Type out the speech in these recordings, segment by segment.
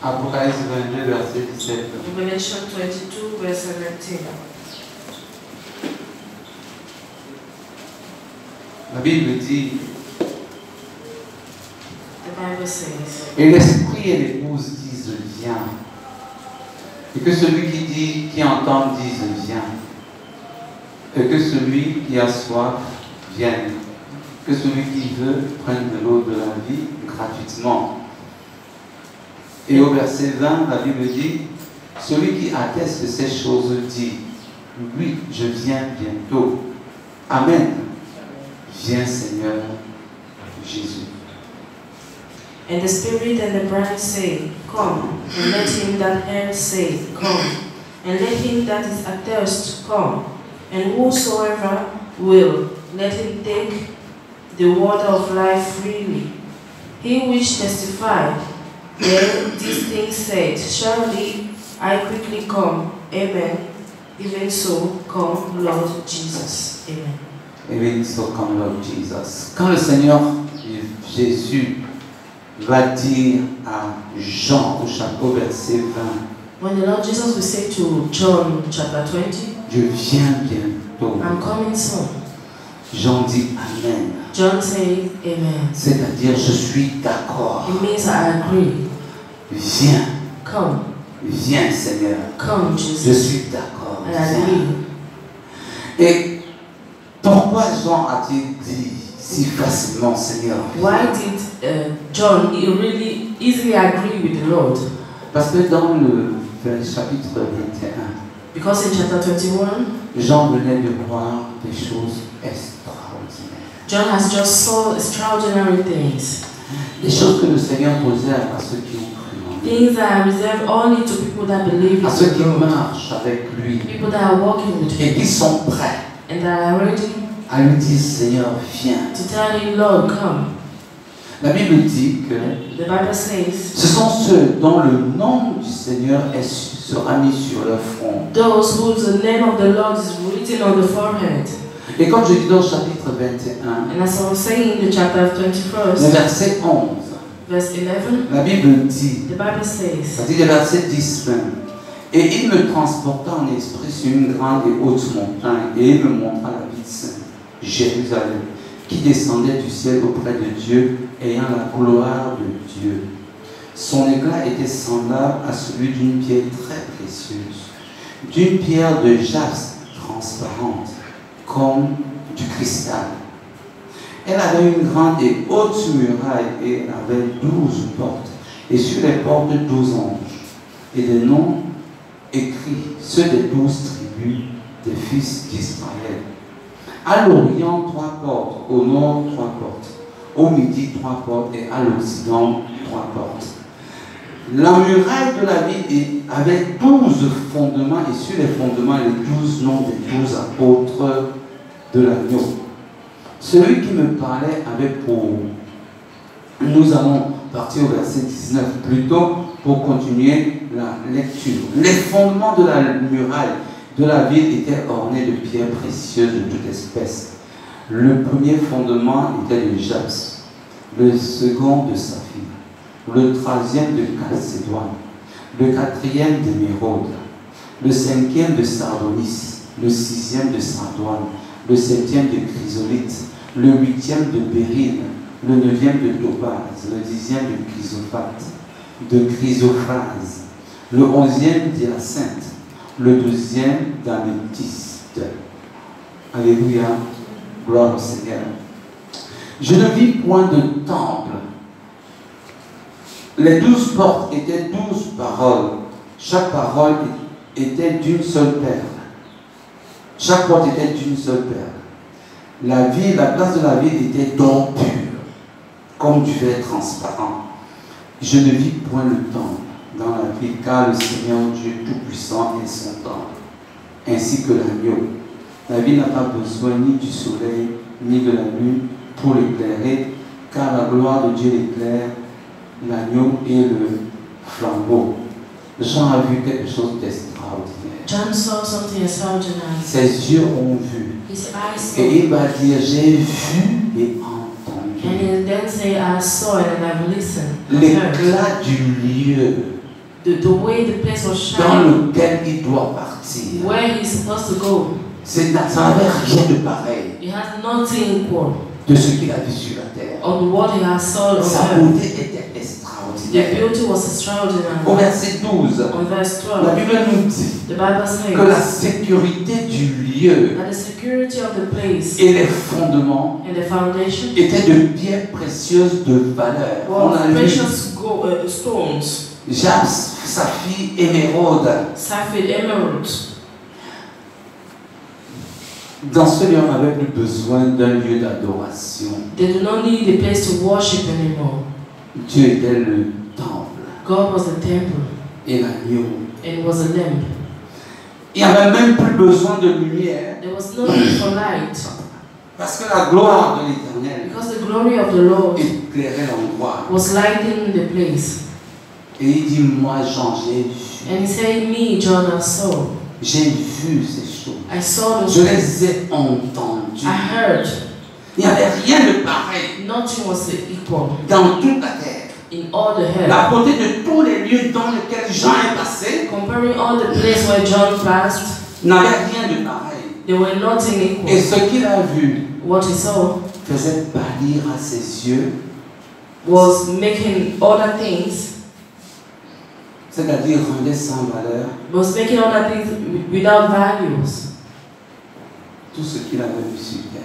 Apocalypse 22, verset 17. Revelation 22, verse 17. La Bible dit, The Bible says, et l'esprit et l'épouse disent viens. Et que celui qui entend dise viens. Et que celui qui a soif vienne. Que celui qui veut prenne de l'eau de la vie gratuitement. Et au verset 20, la Bible dit, celui qui atteste ces choses dit, oui, je viens bientôt. Amen. Viens Seigneur Jésus. And the Spirit and the bride say, come, and let him that heard say, come, and let him that is athirst come, and whosoever will, let him take the water of life freely. He which testified, then these things said, surely I quickly come. Amen. Even so, come, Lord Jesus. Amen. Even so, come, Lord Jesus. Quand le Seigneur Jésus va dire à Jean au chapitre verset 20, when the Lord Jesus will say to John chapter 20, je viens bientôt. I'm coming soon. Jean dit Amen. John says Amen. C'est-à-dire, je suis d'accord. It means I agree. Viens. Come. Viens, Seigneur. Come, Jesus. Je suis d'accord. I agree. Et pourquoi Jean a-t-il dit si facilement, Seigneur? Why did John really easily agree with the Lord? Parce que dans le chapitre 21, because in chapter 21, Jean venait de voir des choses extraordinaires. John has just saw extraordinary things. Des choses que le Seigneur réserve à ceux qui ont cru en lui. Things that are reserved only to people that believe in à ceux qui God. marchent avec lui. People that are walking with Et him. qui sont prêts And that are ready à lui dire Seigneur, viens. to tell him, Lord, come. La Bible dit que The Bible says, ce sont ceux dont le nom du Seigneur sera mis sur leur front. those whose the name of the Lord is written on the forehead. Et comme je dis dans le chapitre 21, And as I was saying in the chapter le 21st, verset 11, verse 11, la Bible dit, the Bible says, ça dit le verset 10 même, et il me transporta en esprit sur une grande et haute montagne, et il me montra la ville sainte, Jérusalem, qui descendait du ciel auprès de Dieu, ayant la gloire de Dieu. Son éclat était semblable à celui d'une pierre très précieuse, d'une pierre de jaspe transparente, comme du cristal. Elle avait une grande et haute muraille et elle avait 12 portes, et sur les portes 12 anges, et des noms écrits, ceux des 12 tribus des fils d'Israël. À l'Orient, 3 portes, au nord, 3 portes, au midi, 3 portes, et à l'Occident, 3 portes. La muraille de la ville avait 12 fondements, et sur les fondements, les 12 noms des 12 apôtres de l'agneau. Celui qui me parlait avait pour... Nous allons partir au verset 19 plutôt pour continuer la lecture. Les fondements de la muraille de la ville étaient ornés de pierres précieuses de toute espèce. Le premier fondement était de jaspe, le second de saphir, le troisième de calcédoine, le quatrième d'émeraude, le cinquième de sardonis, le sixième de sardoine, le septième de chrysolite, le huitième de béryl, le neuvième de topaz, le dixième de chrysophrase, le onzième d'hyacinthe, le douzième d'améthyste. Alléluia, gloire au Seigneur. Je ne vis point de temple. Les 12 portes étaient 12 paroles. Chaque parole était d'une seule perle. Chaque porte était d'une seule perle. La place de la ville était d'or pur, comme du verre transparent. Je ne vis point le temple dans la ville, car le Seigneur Dieu Tout-Puissant est son temple, ainsi que l'agneau. La ville n'a pas besoin ni du soleil, ni de la lune pour l'éclairer, car la gloire de Dieu l'éclaire, l'agneau et le flambeau. Jean a vu quelque chose d'extraordinaire. John saw something extraordinary. Ses yeux ont vu. His eyes saw. Et il va dire, j'ai vu et entendu. And he then say, I saw and I've listened. L'éclat du lieu The way the place was dans shining, lequel il doit partir. where he's supposed to go. Ça n'avait rien de pareil He has nothing equal de ce qu'il a vu sur la terre. on what he has saw on Sa earth. beauté était The extraordinaire. beauty was extraordinary. Au verset 12, On verse la 12, Bible nous dit the Bible que la says sécurité du lieu that the security of the place et les fondements and the foundation étaient de pierres précieuses de valeur. On a were vu precious stones, jaspe, saphir, émeraude. sapphire, emerald. Dans ce lieu, on n'avait plus besoin d'un lieu d'adoration. They do not need a place to worship anymore. Dieu était le temple God was the temple et l'agneau. and was a lamp. Il n'y avait même plus besoin de lumière There was no need for light parce que la gloire de l'Éternel because the glory of the Lord éclairait l'endroit. was lighting the place. Et il dit, moi Jean, j'ai vu. And he said, me, John, I saw. J'ai vu ces choses. I saw those Je things. les ai entendues. I heard. Il n'y avait rien de pareil Nothing was equal dans toute la terre. in all the earth. La beauté de tous les lieux dans lesquels Jean est passé Comparing all the places where John passed, n'avait rien de pareil. they were nothing Et equal. ce qu'il a vu What he saw faisait pâlir à ses yeux, was making other things, c'est-à-dire rendait sans valeur was making other things without values. tout ce qu'il avait vu sur terre.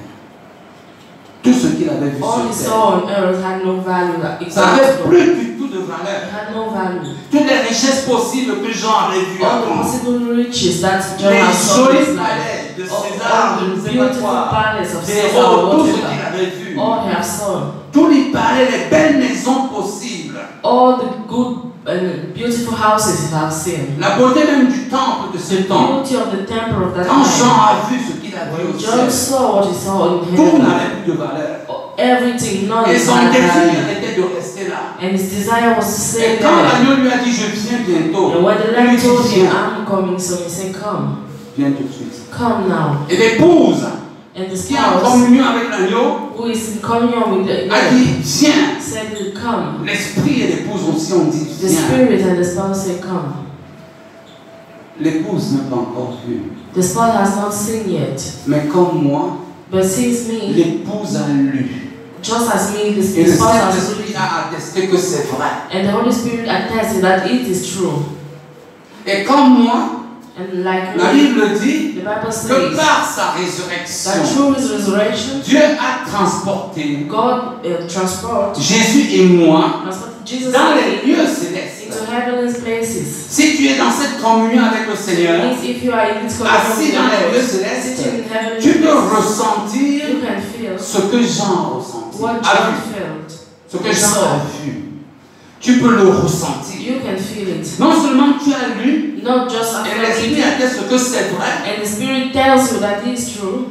Tout ce qu'il avait vu All he sur terre. saw on earth had no value. Ça n'avait plus du tout de valeur. It had no value. Toutes les richesses possibles que Jean avait vues All the avant. possible riches that John Les had saw in his jolis life. palais de All César, de the ne sais pas beautiful quoi. palace of Des Caesar, hauts, tout ce qu'il whatever. avait vu. All he had saw. Tout lui parlait, les belles maisons possibles. All the good and beautiful houses he had seen. La beauté même du temple de ce The temps. beauty of the temple of that Quand Jean time. a vu ce qu'il a vu When au John ciel, saw what he saw in tout heaven, n'avait plus de valeur. everything, none Et of son that désir value. était était de rester là. And his desire was to stay Et quand there. l'agneau lui a dit, je viens bientôt, And when the il lamb lui dit, told him, viens, I'm coming, so he said, come. viens tout de suite. Come now. Et l'épouse, And the qui est en spouse, communion avec l'agneau, who is in communion with the a lamb, dit, viens. said, come. L'esprit et l'épouse aussi ont dit, The viens. spirit and the spouse said, come. L'épouse n'a pas encore vu. The spouse has not seen yet. Mais comme moi, But since me, l'épouse a lu. just as me, the Et le spouse has Saint-Esprit a attesté que c'est vrai. and the Holy Spirit attested that it is true. Et comme moi, And like la me, Bible dit the Bible que says par sa that résurrection, through his resurrection, Dieu a transporté God transport Jésus et moi Jesus dans les lieux into célestes. heavenly places. Si tu es dans cette communion avec le Seigneur, Means if you are in this assis dans les lieux communion, célestes, sitting in heavenly tu peux places, ressentir you can feel ce que Jean a ressenti, what a John vu, felt. ce que Jean a vu. Tu peux le ressentir. You can feel it. Non seulement tu as lu, Not just et after l'Esprit reading, atteste que c'est vrai, and the Spirit tells you that it is true,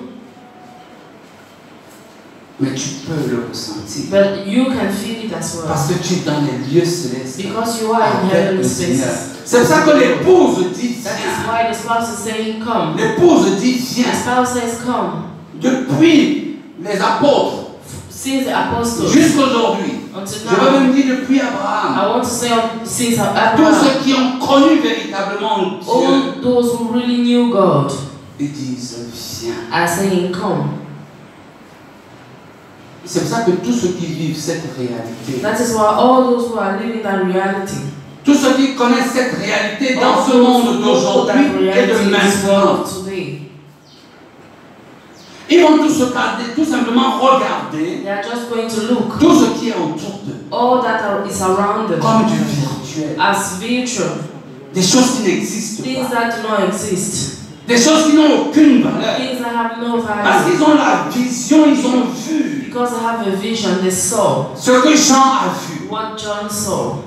mais tu peux le ressentir. but you can feel it as well. Parce que tu es dans les lieux célestes Because you are in avec heavenly le Seigneur. spaces. C'est pour ça que l'épouse dit That is viens. why the spouse is saying, come. L'épouse dit The viens. spouse says, come. Depuis les apôtres Since the apostles jusqu'aujourd'hui, until je veux now, même dire depuis Abraham, I want to say since tous Abraham, ceux qui ont connu véritablement Dieu, all those who really knew God ils disent viens. are saying, come. C'est pour ça que tous ceux qui vivent cette réalité, That is why all those who are living that reality, tous ceux qui connaissent cette réalité dans all ce those monde who know that d'aujourd'hui et reality de in this maintenant, world today, ils vont tous se garder, tout simplement regarder they are just going to look tout ce qui est autour d'eux all that is around them comme du virtuel, as virtual, des choses qui n'existent things pas, that do not exist, des choses qui n'ont aucune valeur. things that have no Parce value. qu'ils ont la vision, ils ont vu Because they have a vision, they saw ce que Jean a vu. what John saw.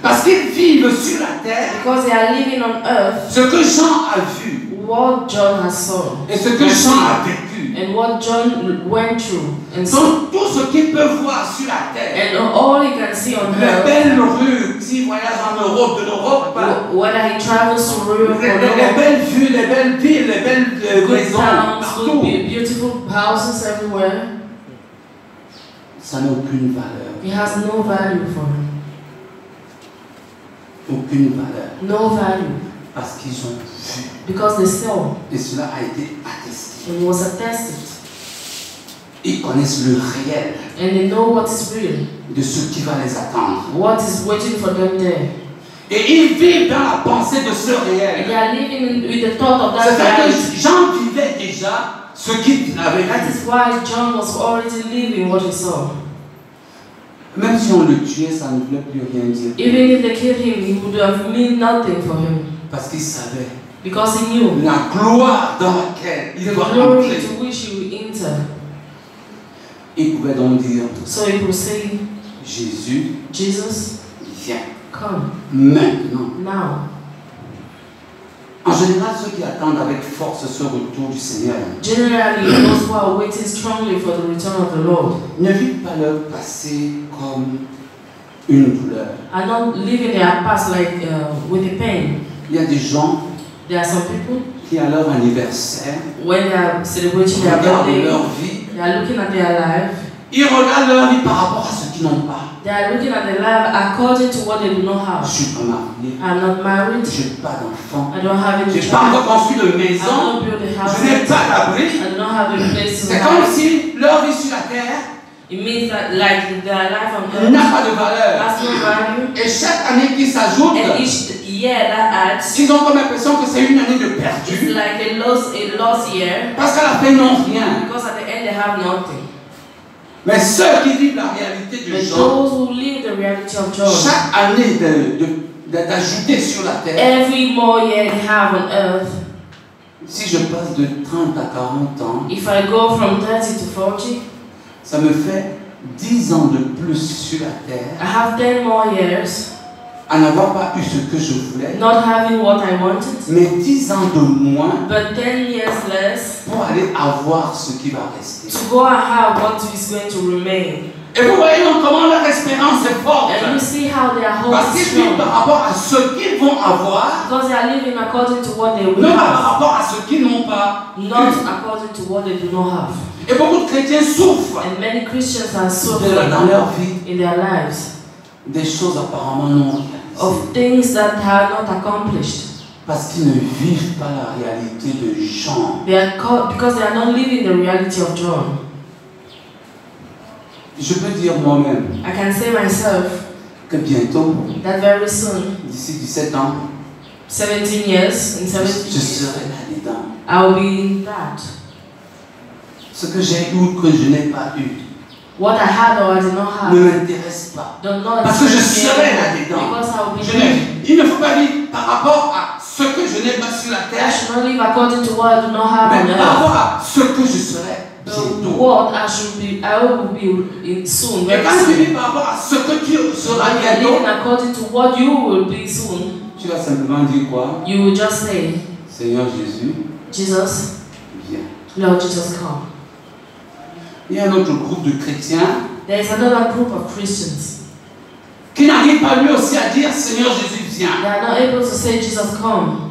Parce qu'ils vivent sur la terre Because they are living on earth, ce que Jean a vu what John has saw et ce que Jean a vécu. and what John went through and saw. Donc tout ce qu'ils peuvent voir sur la terre, And all he can see on les earth, belles rues, s'il voyage en Europe, de l'Europe, whether he travels to Europe les or not, belles vues, les belles villes, les belles good maisons, towns, partout, good, beautiful houses everywhere, ça n'a aucune valeur. it has no value for him. Aucune valeur. No value. Parce qu'ils ont vu. Because they saw Et cela a été attesté. and was attested. Ils connaissent le réel And they know what is real, de ce qui va les attendre. what is waiting for them there. Et ils vivent dans la pensée de ce And réel. they are living with the thought of C'est that ça reality. que Jean vivait déjà ce qu'il avait That vu. is why John was already living what he saw. Même si on le tuait, ça ne voulait plus rien dire. Even if they killed him, it would have meant nothing for him. Parce qu'il savait Because he knew la gloire dans laquelle il the va glory entrer. to which he will enter. Il pouvait donc dire, So he will say, Jésus, Jesus, viens come maintenant. now. En général, ceux qui attendent avec force ce retour du Seigneur Generally, those who are waiting strongly for the return of the Lord ne vivent pas leur passé comme une douleur. are not living their past like with a pain. Il y a des gens There are some people, qui, à leur anniversaire, when they are celebrating their regardent birthday, leur vie. they are looking at their life. Ils regardent leur vie par rapport à ce qu'ils n'ont pas. They are looking at their life according to what they do not Je have. ne suis pas marié, I'm not married. je n'ai pas d'enfant, I don't have je any n'ai pas child. encore construit de I maison, don't build a house. je n'ai yet. pas d'abri. I do not have a place to C'est comme live. si leur vie sur la terre It means that like their life on earth n'a pas de valeur. has no value. Et chaque année qui s'ajoute, And each year that adds, ils ont comme l'impression que c'est une année de it's perdu. like a lost year. Parce qu'à la fin, ils n'ont rien. Because at the end they have nothing. Mais ceux qui vivent la réalité de But Jean, those who live the reality of John, chaque année d'ajouter sur la terre, every more year they have on earth, si je passe de 30 à 40 ans, if I go from 30 to 40, ça me fait 10 ans de plus sur la terre, I have 10 more years à n'avoir pas eu ce que je voulais, not having what I wanted, mais 10 ans de moins but 10 years less pour aller avoir ce qui va rester. to go and have what is going to remain. Et vous voyez donc comment leur espérance est forte. And you see how their hope Parce is qu'ils vivent strong. par rapport à ce qu'ils vont avoir, Because they are living according to what they will non pas par have, rapport à ce qu'ils n'ont pas. not according to what they do not have. Et beaucoup de chrétiens souffrent And many Christians are dans suffering leur vie in their lives des choses apparemment non réalisées. of things that are not accomplished. Parce qu'ils ne vivent pas la réalité de Jean. Because they are not living the reality of John. Je peux dire moi-même I can say myself que bientôt, that very soon, d'ici 17 ans, 17 years, in je 17 serai là-dedans. I will be in that. Ce que j'ai eu ou que je n'ai pas eu What I had or I did not have, ne m'intéresse pas. don't know Parce que je interest me serai anymore, là-dedans. because I will be there. Il ne faut pas vivre par rapport à ce que je n'ai pas sur la I terre, should not live according to what I do not have on mais par earth. rapport à ce que je serai bientôt. What I will be in soon. Et Very quand tu soon. vis par rapport à ce que tu seras When you are bientôt, living according to what you will be soon, tu vas simplement dire quoi? you will just say, Seigneur Jésus, Jesus, viens. Lord Jesus, come. Il y a un autre groupe de chrétiens There is another group of Christians. qui n'arrive pas lui aussi à dire Seigneur Jésus, viens. They are not able to say, Jesus, come.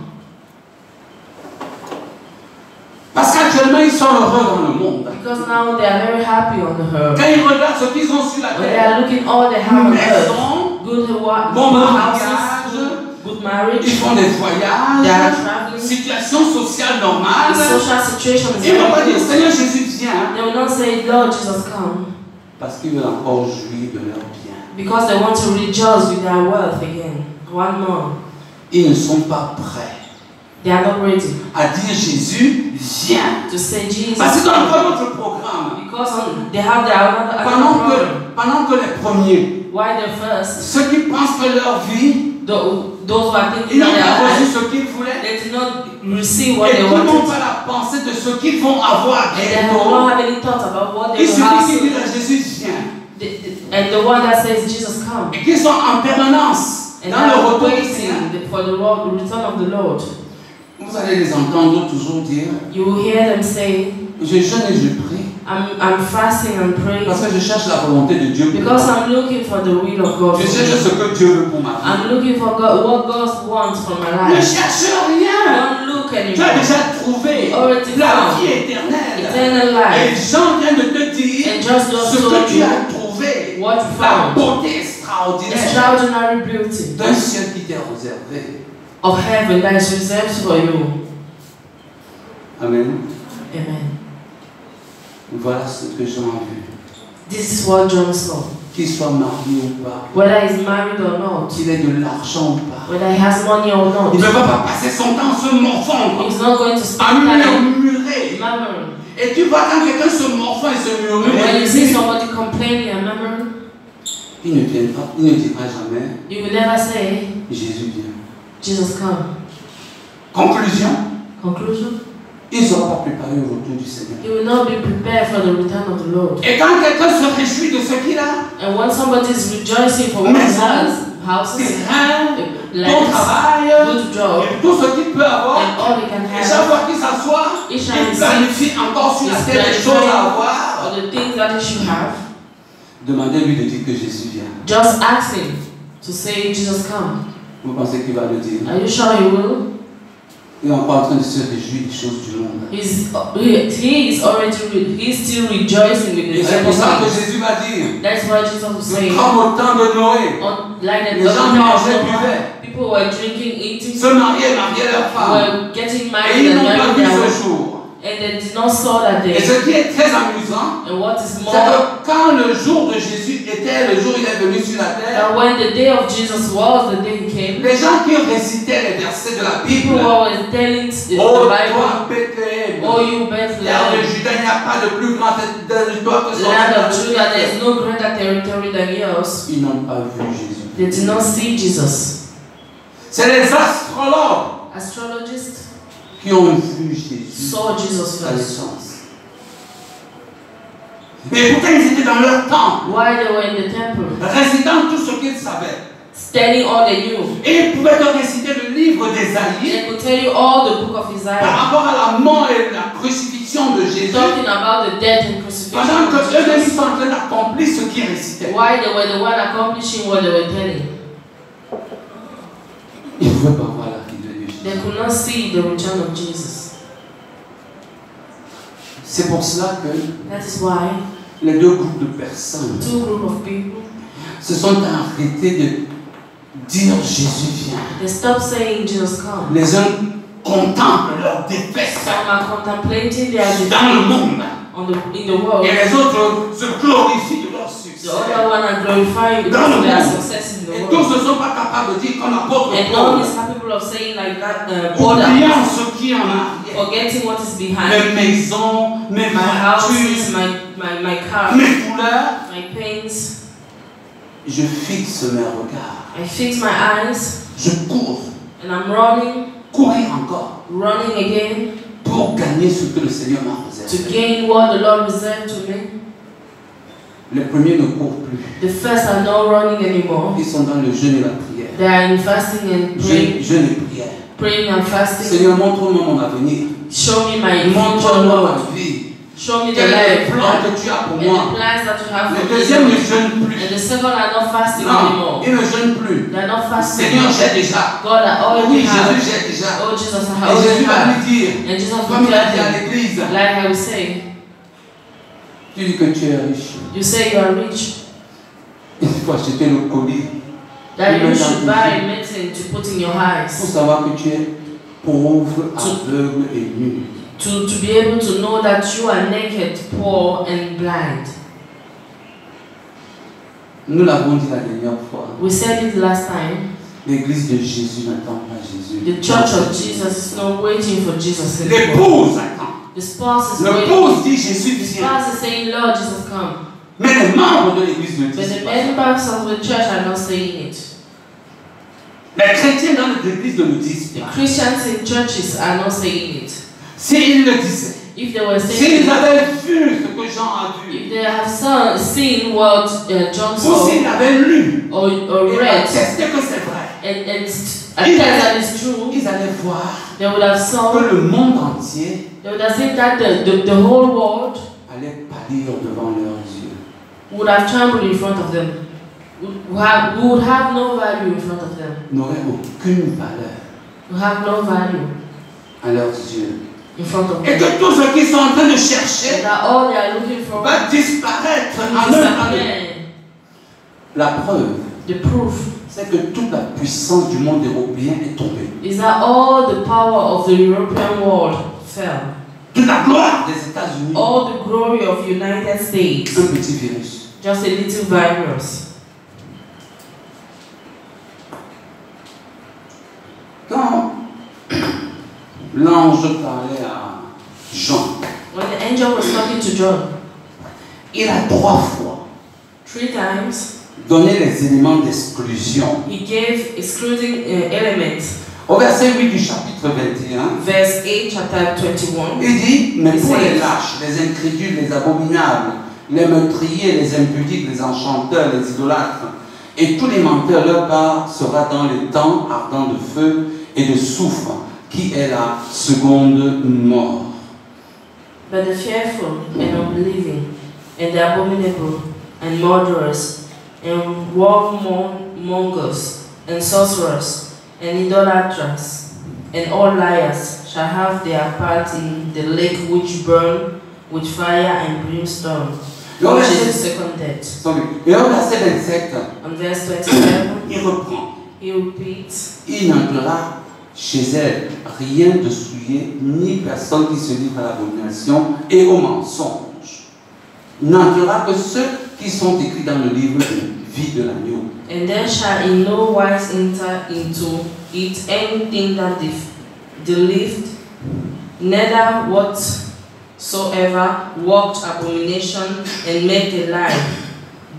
Parce qu'actuellement, ils sont heureux dans le monde. Because now they are very happy on the earth. Quand ils regardent ce qu'ils ont sur la When they terre, are looking all they have on earth, maison, good bon good mariage, houses, good marriage, ils font des they are voyages, traveling, situation sociale the normale. social situation is Ils ne vont pas very dire good. Seigneur Jésus, viens. They will not say, Lord Jesus, come. Parce qu'ils veulent encore jouir de leur bien. Because they want to rejoice with their wealth again. One more. Ils ne sont pas prêts They are not ready à dire Jésus, viens. to say Jesus. Parce qu'ils ont come. encore d'autres programmes. Because they have their another program. Pendant que les premiers, Why the first? ceux qui pensent que leur vie, Those who are ils thinking n'ont that pas they reçu ce qu'ils voulaient. they did not receive what Et they ils n'ont wanted. pas la pensée de ce qu'ils vont avoir And they do bientôt. not have any thoughts about what they Il will suffit have. qu'ils soon. disent à Jésus, viens. And the one that says Jesus come. Et qu'ils sont en permanence And dans they le are retour du Seigneur. waiting for the return of the Lord. Vous allez les entendre toujours dire, You will hear them say, je jeûne et je prie. I'm fasting and praying Parce que je cherche la volonté de Dieu. because I'm looking for the will of God. Je for cherche me. ce que Dieu veut pour ma vie. I'm looking for God, what God wants for my Ne life. cherche rien. Don't look Tu as anymore. déjà trouvé Already la found vie éternelle. eternal Et life. Jean vient de te dire And just those ce que told tu you as trouvé. what you La found. beauté extraordinaire Extraordinary beauty d'un ciel qui t'est réservé. of heaven that is reserved for you. Amen. Amen. Voilà ce que Jean a vu. This is what John saw. Qu'il soit marié ou pas, Whether he's married or not, qu'il ait de l'argent ou pas. whether he has money or Il ne not, va pas passer son temps à se morfondre, he's not going to à spend time murmurer. murmuring. Et tu vois quand quelqu'un se morfond et se murmure, When you see somebody complaining and murmuring, il ne viendra, il ne dira jamais you will never say, Jésus vient. Jesus come. Conclusion, Conclusion? ils ne seront pas préparés au retour du Seigneur. He will not be prepared for the return of the Lord. Et quand quelqu'un se réjouit de ce qu'il a, And when somebody is rejoicing for what he has, houses, terrain, bon lands, travail, good job, et tout ce qu'il peut avoir, and all he can et chaque have, fois qu'il s'assoit, Each il time he planifie encore sur la is terre des choses à avoir. or the things that he should have, Demandez-lui de dire que Jésus vient. just ask him to say, Jesus come. Vous pensez qu'il va le dire? Are you sure he will? Il est encore en train de se réjouir des choses du monde. He is still rejoicing with Et the c'est pour ça que everything. Jésus va dire, That's why Jesus was saying, comme au temps de Noé, like les gens mangeaient, buvaient, people were drinking, eating, se mariaient, mariaient leurs femmes. were getting Et married ils and n'ont pas married vu their ce wives, jour. and they did not saw that Et day. ce qui est très amusant, And what is c'est more, que quand le jour de Jésus était le jour où il est venu sur la terre, that when the day of Jesus was the day he came, les gens qui récitaient les versets de la people Bible, were always telling the oh Bible, toi Bethléem, oh you terre de Bethlehem, Juda, il n'y a pas de plus grand territoire que son land of Judah, there territoire. is no greater territory than yours. Ils n'ont pas vu Jésus. They did not see Jesus. C'est les astrologues Astrologists qui ont vu Jésus saw Jesus à la first. naissance. Mais pourtant ils étaient dans leur temps, While they were in the temple, récitant tout ce qu'ils savaient. studying all they knew. Et ils pouvaient te réciter le livre livre d'Ésaïe They could tell you all the book of par Isaiah, rapport à la mort et la crucifixion de Jésus, talking about the death and crucifixion pendant que of eux-mêmes ils Jesus. sont en train d'accomplir ce qu'ils récitaient. Why they were the one accomplishing what they were telling. Ils ne pouvaient pas voir l'arrivée de Jésus. They could not see the return of Jesus. C'est pour cela que That is why les deux groupes de personnes two group of people, se sont arrêtés de dire Jésus vient. they stopped saying Jesus come. Les uns contemplent leur défaite Some are contemplating their dans le defeat monde in the world. et les autres se glorifient de leur succès. The other one are glorifying Dans le their monde. success in the Et world. tous ne sont pas capables de dire comme apôtre And no one Paul, is capable of saying like that, oubliant border, ce qui en arrière, forgetting what is behind. mes maisons, mes My houses, voitures, my car, mes couleurs, my pains. je fixe mes regards, I fix my eyes je cours, and I'm running encore again pour gagner ce que le Seigneur m'a to réservé. gain what the Lord reserved to me. Les premiers ne courent plus, The first are not running anymore. ils sont dans le jeûne et la prière. They are in fasting and Jeûne et prière. praying and fasting. Seigneur, montre-moi mon avenir. Show me my Montre-moi future, Lord. ma vie. Show me the Quel est le life plan que tu as pour and moi? the plans that you have Le for deuxième ne me. jeûne plus. And the second are not fasting Non, anymore. il ne jeûne plus. They are not fasting. Seigneur, j'ai déjà. God, I already Oui, have. Jésus, j'ai déjà. Oh, Jesus, I Et already Jésus va have. lui dire, And Jesus comme will il a dit à tell him, l'église, like I will say, tu dis que tu es riche. you say you are rich, Il faut acheter le colis that you should buy medicine to put in your pour eyes, savoir que tu es pauvre, aveugle et nu. to be able to know that you are naked, poor, and blind. Nous l'avons dit la dernière fois. We said it last time. L'église de Jésus n'attend pas Jésus. The church of Jesus is not waiting for Jesus anymore. L'épouse attend. The spouse is waiting. L'épouse dit Jésus The vient. spouse is saying, Lord Jesus, come. Mais les membres de l'église ne But disent the pas. members of the church are not saying it. Les chrétiens dans l'église ne le disent The pas. Christians in churches are not saying it. S'ils le disaient, If they were saying s'ils it, avaient vu ce que Jean a vu, if they have seen what John ou saw s'ils avaient lu, or et read attesté que c'est vrai, and attest that it's true, ils allaient voir they would have saw, que le monde entier they would have seen that the whole world allait pâlir devant leurs yeux. would have trembled in front of them. Would have no value in front of them. N'aurait aucune valeur Would have no value à leurs yeux. in front of Et them. que tous ceux qui sont en train de chercher And that all they are looking for va disparaître will en un temps. disappear. La preuve, The proof c'est que toute la puissance du monde européen est tombée. is that all the power of the European world fell. Toute la gloire des États-Unis, All the glory of United States, un petit virus. just a little virus. Quand l'ange parlait à Jean, When the angel was talking to John, il a 3 fois 3 times, donné les éléments d'exclusion. he gave excluding elements. Au verset 8 du chapitre 21, Verse 8, chapter 21. il dit, mais Il pour sait. les lâches, les incrédules, les abominables, les meurtriers, les impudiques, les enchanteurs, les idolâtres, et tous les menteurs, leur part sera dans les temps ardents de feu et de soufre, qui est la seconde mort. But the fearful and unbelieving, and the abominable, and murderers, and warmongers, and sorcerers, and idolaters, and all liars shall have their part in the lake which burn with fire and brimstone, which is the second death. Et au verset 27, On verse 27, il reprend. he repeats, Il n'entrera chez elle rien de souillé, ni personne qui se livre à l'abomination et au mensonge. Il n'entrera que ceux qui sont écrits dans le livre de vie de l'agneau. and there shall in no wise enter into it anything that delivered, neither whatsoever worked abomination and made a lie,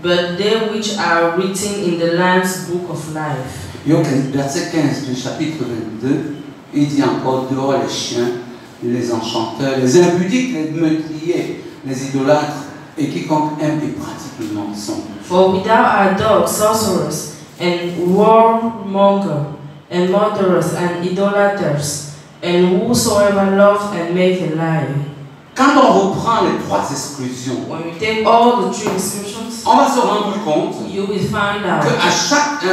but they which are written in the Lamb's book of life. Et au verset 15 du chapitre 22, il dit encore dehors les chiens, les enchanteurs, les impudiques, les meurtriers, les idolâtres, et quiconque aime et pratique le mensonge. For without are dogs, sorcerers, and warmonger, and murderers, and idolaters, and whosoever loves and makes a lie. Quand on reprend les trois exclusions, When we take all the three exclusions, on va se rendre compte you will find out qu'à chaque,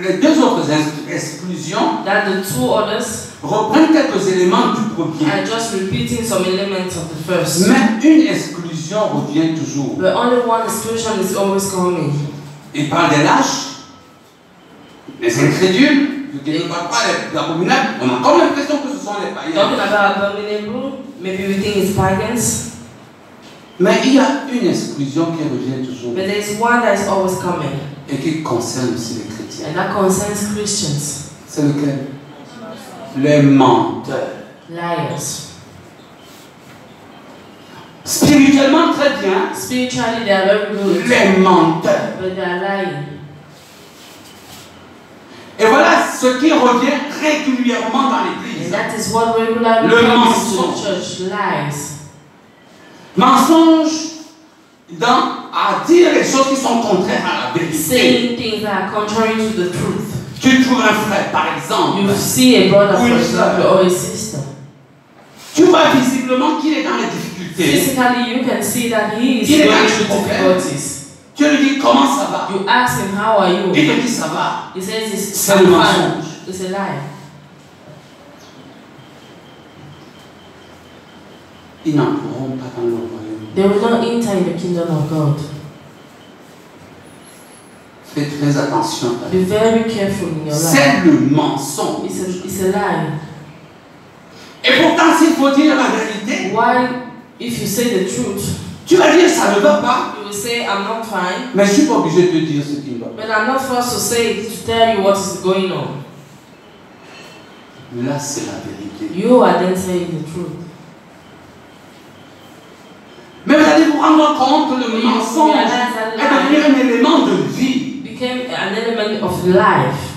les deux autres exclusions that the two others reprennent quelques éléments du premier. are just repeating some elements of the first. Mais une exclusion revient toujours. But only one exclusion is always coming. Il parle des lâches, les incrédules, ceux qui ne parlent pas les abominables. On a comme l'impression que ce sont les païens. Talking about abominable, maybe we think it's pagans. Mais il y a une exclusion qui revient toujours But there's one that is always coming, et qui concerne aussi les chrétiens. and that concerns Christians, C'est lequel? Les menteurs. liars. Spirituellement très bien, Spiritually, they are very good, les menteurs. but they are lying. Et voilà ce qui revient régulièrement dans And l'église. that is what regularly Le comes to mensonge. the church, lies. Mensonge à dire les choses qui sont contraires à la vérité. Saying things that are contrary to the truth. Tu trouves un frère, par exemple. You see a brother, for Oui, example, sir. or a sister. Tu vois visiblement qu'il est dans les difficultés. Physically, you can see that he is Il est dans going les through problèmes. difficulties. Tu lui dis comment ça va. You ask him, how are you? Il te dit ça va. He says it's C'est le fine. mensonge. It's a lie. Ils n'entreront pas dans le royaume. They will not enter in the kingdom of God. Fais très attention. Be very careful in your life. C'est le mensonge. It's a lie. Et pourtant, s'il faut dire la vérité, Why, if you say the truth, tu vas dire ça ne va pas. you will say, I'm not fine, Mais je ne suis pas obligé de te dire ce qui ne va pas. but I'm not forced to say it to tell you what is going on. Là, c'est la vérité. You are then saying the truth. Mais vous allez vous rendre compte que le You mensonge realize that est devenu un élément de vie. became an element of life.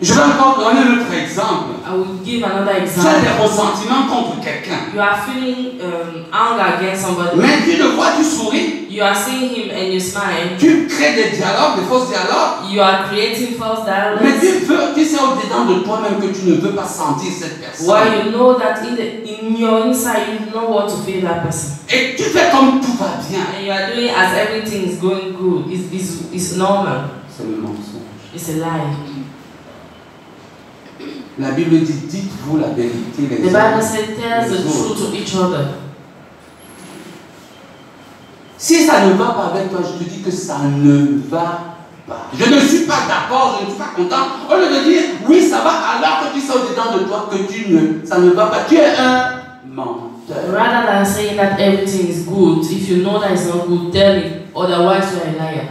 Je vais encore donner un autre exemple. I will give another Tu as example. des ressentiments contre quelqu'un. You are feeling anger against somebody. Mais tu le vois, tu souris. You are seeing him and you smile. Tu crées des dialogues, des fausses dialogues. You are creating false Mais dialogues. tu sais au-dedans de toi-même que tu ne veux pas sentir cette personne. While you know that in your inside you don't want to feel that person. Et tu fais comme tout va bien. And you are doing as everything is going good. It's normal. C'est le mensonge. It's a lie. La Bible dit, dites-vous la vérité les The uns Bible says, tell les the autres. truth to each other. Si ça ne va pas avec toi, je te dis que ça ne va pas. Je ne suis pas d'accord, je ne suis pas content. Au lieu de dire, oui, ça va, alors que tu sais au-dedans de toi que ça ne va pas. Tu es un menteur. Rather than saying that everything is good, if you know that it's not good, tell it. Otherwise, you are a liar.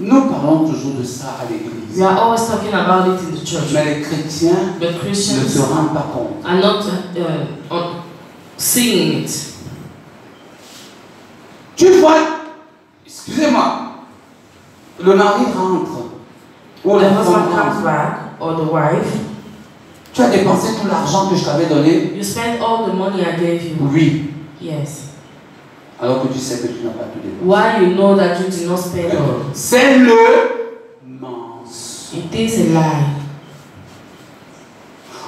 Nous parlons toujours de ça à l'église. We are always talking about it in the church. Mais les chrétiens But ne Christians se rendent pas compte. are not seeing it. Tu vois, excusez-moi, le mari rentre. Ou The la femme husband comes rentre. back, or the wife. Tu as dépensé tout l'argent que je t'avais donné? You spend all the money I gave you. Oui. Yes. Alors que tu sais que tu n'as pas tout dépensé. Why you know that you did not spend all? C'est le mensonge. It is a lie.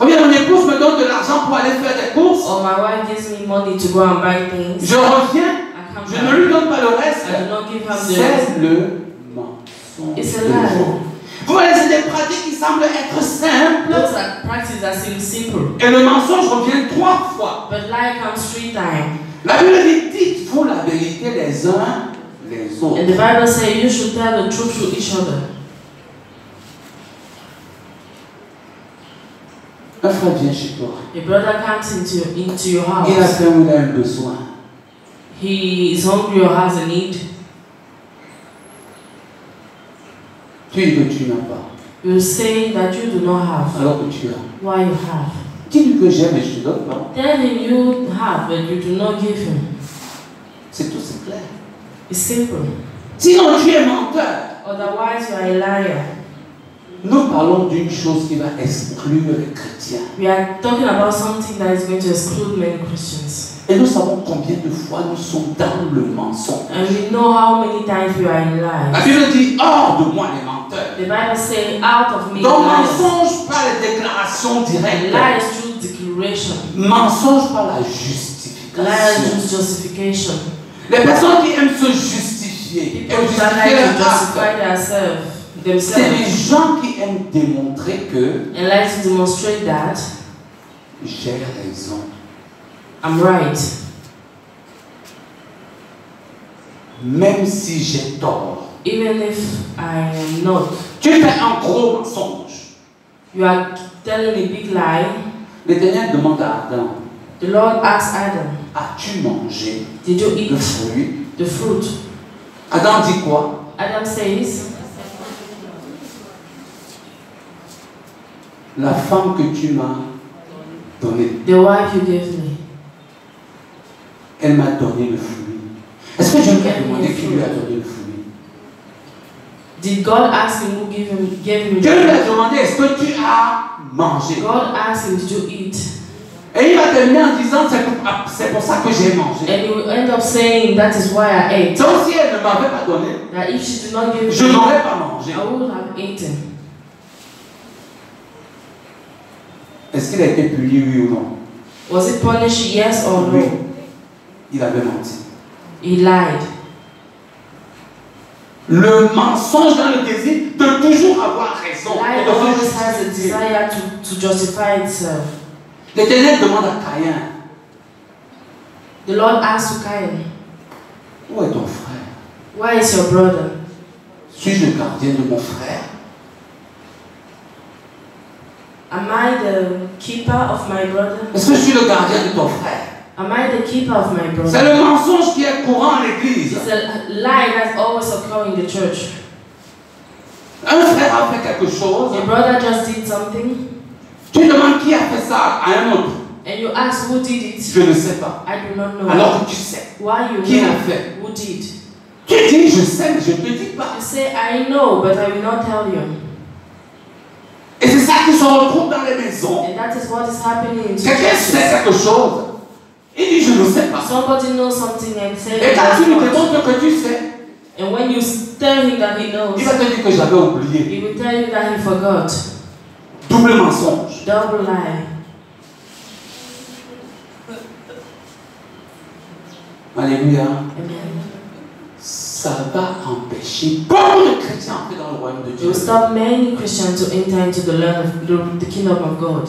Ou bien mon épouse me donne de l'argent pour aller faire des courses. Or my wife gives me money to go and buy things. Je reviens, I come je ne back. lui donne pas le reste. I do not give her the C'est le mensonge. It's a de lie. Dieu. Vous voyez, c'est des pratiques qui semblent être simples. Those are practices that seem simple. Et le mensonge revient 3 fois. But lie comes 3 times. La Bible dit, dites-vous la vérité les uns les autres. And the Bible says you should tell the truth to each other. Un frère vient chez toi. A brother comes into your Il a house. faim ou il a un besoin. He is hungry or has a need. Tu dis que tu n'as pas. You say that you do not have. Alors que tu as. Why you have? Dis-lui que j'aime et je te donne pas. Tell him you have, but you do not give him. C'est tout, c'est clair. It's simple. Sinon, tu es menteur. Otherwise, you are a liar. Nous parlons d'une chose qui va exclure les chrétiens. We are talking about something that is going to exclude many Christians. Et nous savons combien de fois nous sommes dans le mensonge. And we know how many times we are in La lies. Bible dit, hors de moi les menteurs. The Bible says, out of me Donc, lies. mensonge par les déclarations directes. Lies through declaration. Mensonge par la Lies justification. through justification. Les personnes qui aiment se justifier, People aiment that justifier like to leur justify acte. C'est les themselves. gens qui aiment démontrer que And like to demonstrate that j'ai raison. I'm right. Même si j'ai tort. Even if I am not. Tu fais un gros mensonge. You are telling a big lie. L'Éternel demande à Adam, The Lord asked Adam, as-tu mangé did you le eat fruit? the fruit? Adam dit quoi? Adam says, La femme que tu m'as donnée, the wife you gave me. elle m'a donné le fruit. Est-ce que Dieu lui a demandé qui lui a donné le fruit? Did God ask him who gave him Dieu lui the a demandé, est-ce que tu as mangé? God asked him, did you eat? Et il va terminer en disant, c'est pour ça que j'ai mangé. And he will end up saying, that is why I ate. Donc si elle ne m'avait pas donné, That if she did not give je me, n'aurais pas mangé. I would have eaten. Est-ce qu'il a été puni, oui ou non? Was it punished, yes or Oui. no? Il avait menti. He lied. Le mensonge dans le désir de toujours avoir raison. Lie Et de se always has a justifier. desire to justify itself. L'Éternel demande à Caïn, The Lord asked to Cain, où est ton frère? where is your brother? Suis-je le gardien de mon frère? Am I the keeper of my brother? Est-ce que je suis le gardien de ton frère? Am I the keeper of my brother? C'est le mensonge qui est courant en l'église. It's a lie that's always occurring in the church. Un frère a fait quelque chose. Your brother just did something, Tu demandes qui a fait ça à un autre. and you ask who did it. Je ne sais pas. I do not know. Alors que tu sais. Why you Qui know l'a fait? who did? Tu dis, je sais, mais je ne te dis pas. You say, I know, but I will not tell you. Et c'est ça qui se retrouve dans les maisons. And that is what is happening in Quelqu'un sait churches. quelque chose. Il dit, je ne sais pas. Somebody knows something and say, Et he quand does tu lui not. démontres que tu sais, And when you tell him that he knows, il va te dire que j'avais oublié. he will tell you that he forgot. Double mensonge. Double lie. Alléluia. Amen. Ça va empêcher beaucoup de chrétiens d'entrer dans le royaume de It Dieu. will stop many Christians to enter into the kingdom of God.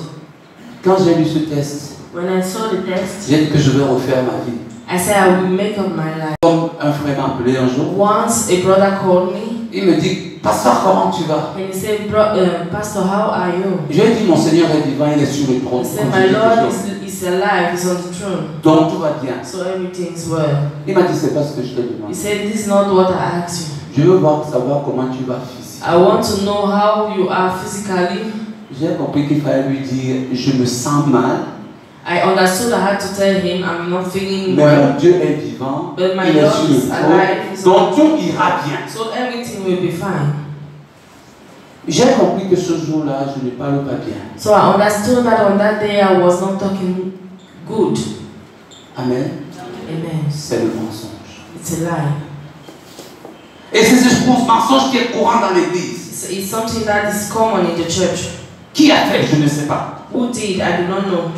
Quand j'ai lu ce test, When I saw the text, j'ai dit que je vais refaire ma vie. I said I will make up my life. Comme un frère m'a appelé un jour, Once a brother called me il me dit, Pasteur, comment tu vas? and he said, Pastor, how are you? Je lui ai dit, mon Seigneur est vivant, il est sur le trône. He said, Comme my je dis Lord toujours. is alive, he's on the throne. Donc tout va bien. So everything's well. Il m'a dit, c'est pas ce que je te He demande. said, this is not what I asked you. Je veux savoir comment tu vas physiquement. I want to know how you are physically. J'ai compris qu'il fallait lui dire, je me sens mal, I understood I had to tell him I'm not feeling mais well. mon Dieu est vivant, But my il est Lord sur le is trône, alive, he's donc on- tout ira bien. So everything will be fine. J'ai compris que ce jour-là, je ne parle pas bien. So I understood that on that day I was not talking good. Amen. Amen. C'est le mensonge. It's a lie. Et c'est ce mensonge qui est courant dans l'église. It's something that is common in the church. Qui a fait? Je ne sais pas. Who did? I do not know.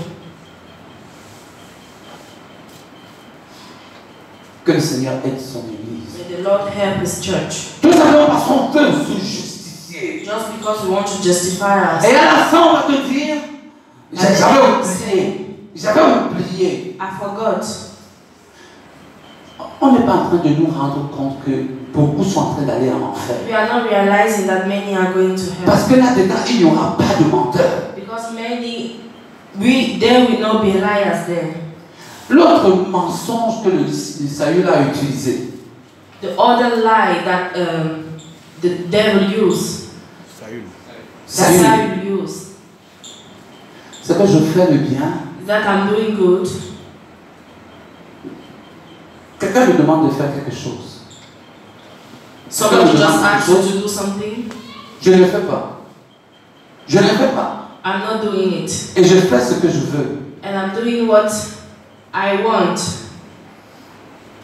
Que le Seigneur aide son église. May the Lord help His church. Tout simplement parce qu'on veut se justifier. Just because we want to justify us. Et à la fin, on va te dire, j'avais oublié. J'avais oublié. I forgot. On n'est pas en train de nous rendre compte que beaucoup sont en train d'aller en enfer. We are not realizing that many are going to hell. Parce que là-dedans, il n'y aura pas de menteur. Because there will not be liars there. L'autre mensonge que le Saül a utilisé, The other lie that the devil used, that Saul used, c'est que je fais le bien. is that I'm doing good. Quelqu'un me demande de faire quelque chose. Somebody just asked you to do something. Je ne le fais pas. Je ne le fais pas. I'm not doing it. Et je fais ce que je veux. And I'm doing what I want.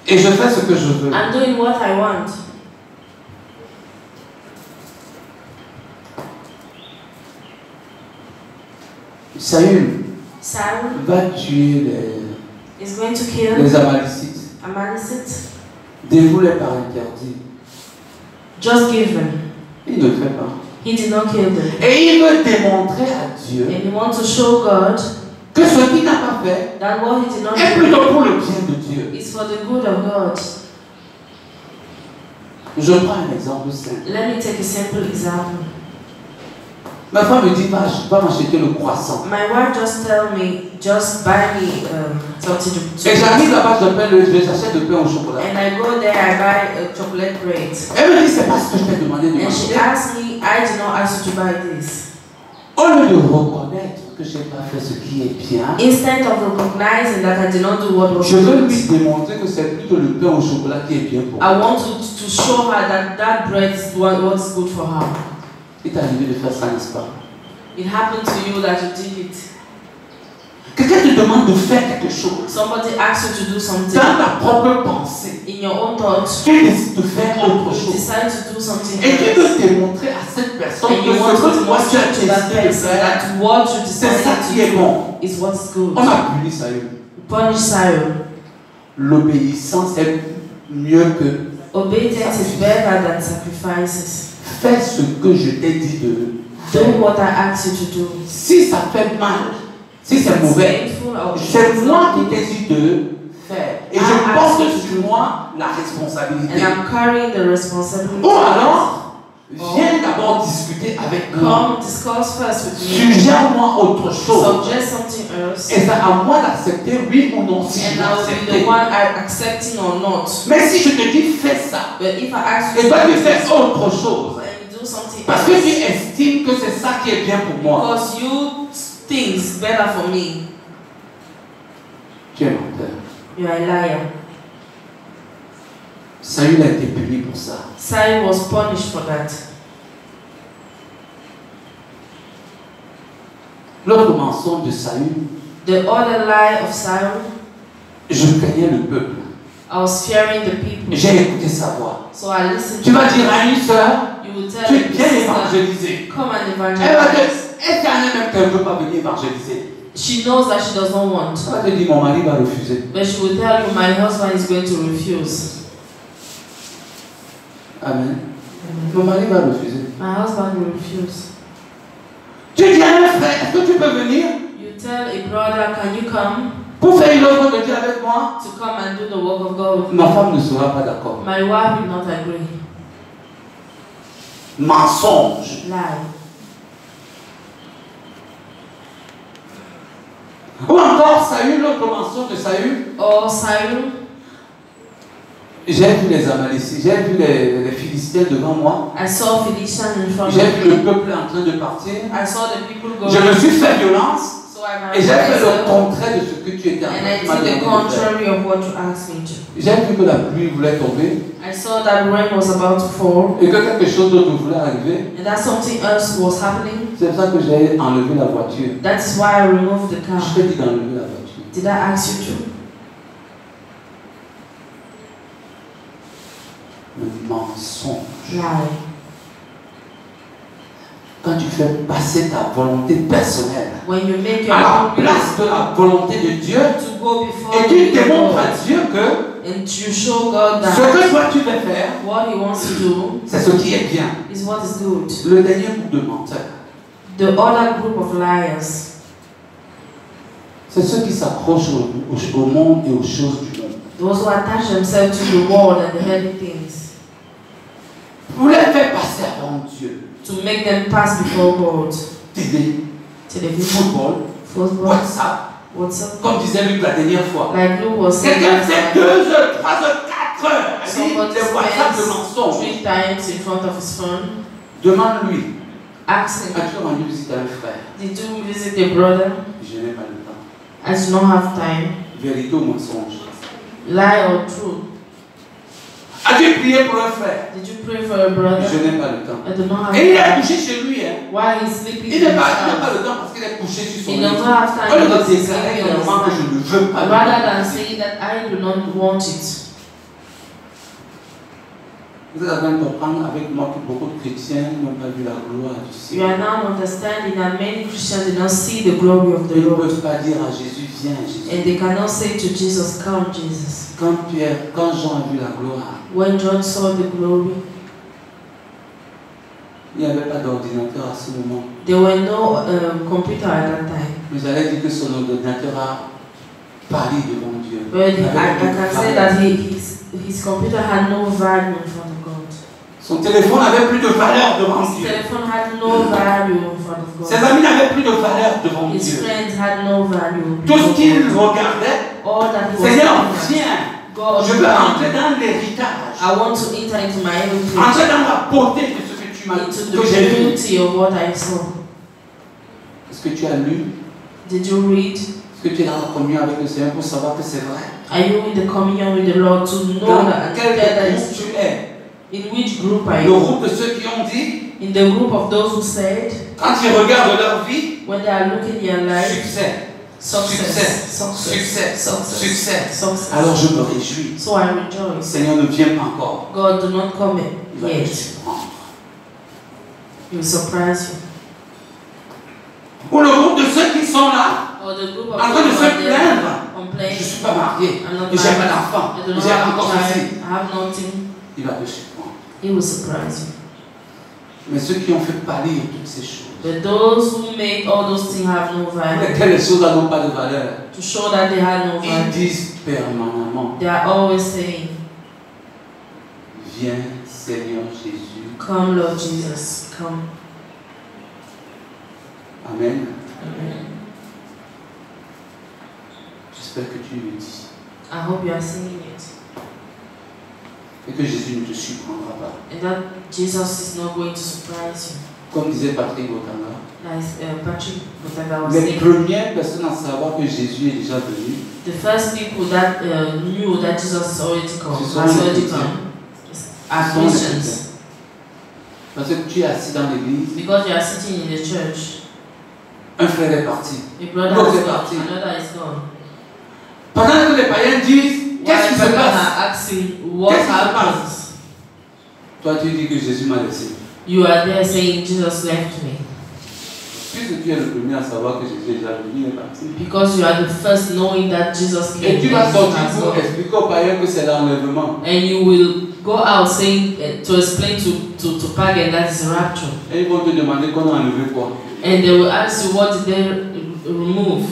Et je fais ce que je veux. I'm doing what I want. Saül Saul va tuer is going to kill les Amalicites. Amalekites. Dévoué par interdit. Just give them. Il ne le fait pas. He did not kill them. Et il veut démontrer à Dieu And he wants to show God que ce qu'il n'a pas fait that what he did not est do plutôt pour le bien de Dieu. is for the good of God. Je prends un exemple simple. Let me take a simple example. Ma femme me dit, va m'acheter le croissant. My wife just tell me, just buy me something to Et j'arrive là-bas, j'achète le pain au chocolat. and I go there, I buy a chocolate bread. Elle me dit, c'est pas ce que je t'ai demandé de And she m'acheter. asked me, I did not ask you to buy this. Au lieu de reconnaître que je n'ai pas fait ce qui est bien, Instead of recognizing that I did not do what was je veux good, lui démontrer que c'est plutôt le pain au chocolat qui est bien pour I elle. want to show her that that bread is what's good for her. Il t'est arrivé de faire ça, n'est-ce pas? It happened to you that you did it. Quelqu'un te demande de faire quelque chose. Somebody asks you to do something. Dans ta propre pensée, In your own thoughts, tu décides de faire autre you chose. decide to do something Et tu else. veux démontrer à cette personne And que you want ce to que toi tu as demonstrate to that décidé de person faire, that what you c'est ça decided qui est to bon. do is what's good. On a puni Saül. Punish Saul. L'obéissance est mieux que Obedience is better than sacrifices. fais ce que je t'ai dit de Do faire. what I ask you to do. Si ça fait mal, si c'est mauvais, Painful or c'est it's moi not qui good. t'ai dit de faire. Et I je porte ask you sur to- moi la And responsabilité. I'm carrying the responsibility. Ou alors, viens d'abord discuter avec moi. Come discuss first with me. Suggère-moi autre chose. Suggest something else. Et c'est à moi d'accepter, oui ou non, si je And dois I will be accepter. the one accepting or not. Mais si je te dis fais ça, But if I ask you et toi tu do fais this autre chose, and do something parce que tu else, estimes que c'est ça qui est bien pour moi, because you think it's better for me, tu es menteur. you are a liar. Saül a été puni pour ça. Saul was punished for that. L'autre mensonge de Saül, The other lie of Saul, je craignais le peuple. I was fearing the people. J'ai écouté sa voix. So I listened Tu to vas her. dire à une soeur, You will tell tu your viens sister, évangéliser. come and Elle va dire, evangelize. est-ce qu'il y en a même qu'elle ne veut pas venir évangéliser? She knows that she does not want. Elle va te dire, mon mari va refuser. But she will tell you, my husband is going to refuse. Amen. Mon mari va refuser. My husband will refuse. Tu dis à un frère, est-ce que tu peux venir You tell a brother, can you come pour faire une œuvre de Dieu avec moi? to come and do the work of God? Ma femme ne sera pas d'accord. My wife will not agree. Mensonge. Lie. Ou encore Saül, l'autre mensonge de Saül. Or Saul, J'ai vu les Amalécites, j'ai vu les Philistins devant moi. I saw Philistines in front J'ai of vu le me. peuple en train de partir. I saw the people going. Je me suis fait violence So I et j'ai fait le myself, contraire de ce que tu étais en and train I de me did the demander de faire. contrary of what you asked me to. J'ai vu que la pluie voulait tomber I saw that rain was about to fall, et que quelque chose d'autre voulait arriver. and that something else was happening. C'est pour ça que j'ai enlevé la voiture. That is why I removed the car. Je t'ai dit d'enlever la voiture. Did I ask you to? Le mensonge. Lie. Quand tu fais passer ta volonté personnelle When you make your à la own will place de la volonté de Dieu to go before et the tu will of démontres à God, Dieu que and you show God ce that que toi tu veux faire, what He wants to do c'est ce qui est bien. is what is good. Le dernier groupe de menteurs, The other group of liars, c'est ceux qui s'accrochent au monde et aux choses du monde. those who attach themselves to the world and the heavy things, Vous les faites passer avant Dieu. to make them pass before God. TV, Television, football, football, WhatsApp, WhatsApp. comme disait Luc la dernière fois. Like Luke was saying Quelqu'un last fait time, 2 heures, 3 heures, 4 heures. Elle dit, somebody des WhatsApp de spends mensonges. 3 times in front of his phone. Demande-lui, Ask him, as-tu rendu visite à un frère? did you visit a brother? Je n'ai pas le temps. I do not have time. Vérité ou mensonge? Lie or truth? As-tu prié pour un frère? Did you pray for a brother? Je n'ai pas le temps. I do not have Et il est time. couché chez lui. Hein. Why he's sleeping Il in n'a his pas house? le temps parce qu'il est couché sur son He lit. does not have time Au lieu de because he's déclarer sleeping in his clairement que je mind. ne veux pas. Rather than saying that I do not want it. Vous êtes en train de comprendre avec moi que beaucoup de chrétiens n'ont pas vu la gloire du You ciel. are now understanding that many Christians do not see the glory of the Ils ne Lord. peuvent pas dire à Jésus, viens Jésus. And they cannot say to Jesus, come Jesus. Quand Jean a vu la gloire, When John saw the glory, il n'y avait pas d'ordinateur à ce moment. there were no computer at that time. Mais j'allais dire que son ordinateur a parlé devant Dieu. But I Avec can say that his computer had no value in front of God. son téléphone n'avait plus de valeur devant His Dieu. telephone had no value in front of Ses God. amis n'avaient plus de valeur devant His Dieu. friends had no value. Tout ce before qu'il God. regardait, All that he was Seigneur, looking at. viens. God, Je veux entrer dans l'héritage. I want to enter into my heritage, Entrer dans la beauté de ce que tu m'as into que j'ai the lu. beauty of what I saw. Est-ce que tu as lu? Did you read? Est-ce que tu es dans la communion avec le Seigneur pour savoir que c'est vrai? Are you in the communion with the Lord to know Dans that quel that groupe is tu true? es? In which group are Le you? groupe de ceux qui ont dit, In the group of those who said, quand ils regardent leur vie, when they are looking their life, succès, success, succès, succès. success. Alors je me réjouis. So I rejoice. Seigneur ne vient pas encore. God do not come Il va te yet. surprendre. He will surprise you. Ou le groupe de ceux qui sont là, Or the group of en train de those se who are there plaindre. Je ne complaining, suis pas marié, I'm not et j'ai pas married, d'enfant, I do et not j'ai have encore a ceci. child, I have nothing. Il va te surprendre. He will surprise you. Mais ceux qui ont fait pâlir toutes ces choses, But those who make all those things have no value, lesquelles les choses n'ont pas de valeur, to show that they had no ils value, disent permanemment, they are always saying, viens Seigneur Jésus. come Lord Jesus, come. Amen. Amen. J'espère que tu le dis. I hope you are singing it. Et que Jésus ne te surprendra pas. And that Jesus is not going to surprise you. Comme disait Patrick Bokanga, Like Patrick, whatever I was les saying. premières personnes à savoir que Jésus est déjà venu, The first people that knew that Jesus is already come, Ce sont has les already chrétiens. come, are Ce sont les Christians. chrétiens. Parce que tu es assis dans l'église, Because you are sitting in the church, un frère est parti. a brother L'autre has est gone, parti. another is gone. Pendant que les païens disent, qu'est-ce qui While se people passe? are asking what Qu'est-ce qui se happens, Toi tu dis que Jésus m'a laissé. you are there saying Jesus left me. Puisque tu es le premier à savoir que Jésus est déjà venu, il est parti. Because you are the first knowing that Jesus Et came tu vas and sortir has pour gone. expliquer aux païens que c'est l'enlèvement. And you will go out saying to explain to pagan that is rapture. Et ils vont te demander qu'on a enlevé quoi. And they will ask you what did they remove.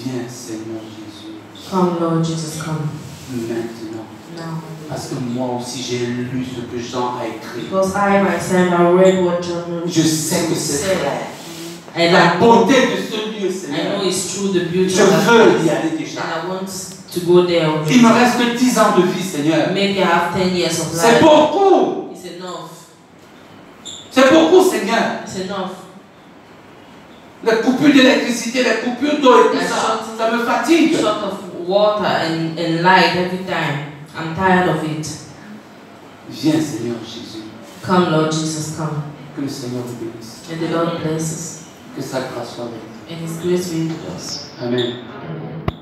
Viens Seigneur Jésus, Come Lord Jesus, come maintenant. now. Parce que moi aussi j'ai lu ce que Jean a écrit. Because I myself I read what John Je sais que c'est said. vrai. And La I know, beauté de ce lieu, I Seigneur. know it's true, the beauty Je of that veux y place. aller déjà. And I want to go there. Il me reste que 10 ans de vie, Seigneur. Maybe I have 10 years of C'est life. beaucoup. It's enough. C'est beaucoup, Seigneur. It's enough. Les coupures d'électricité, les coupures d'eau et tout ça, ça me fatigue. Short of water and light every time. I'm tired of it. Viens, Seigneur Jésus. Come Lord Jesus, come. Que le Seigneur vous bénisse. And the Lord bless us. Que sa grâce soit avec vous. And His grace be with us. Amen. Amen.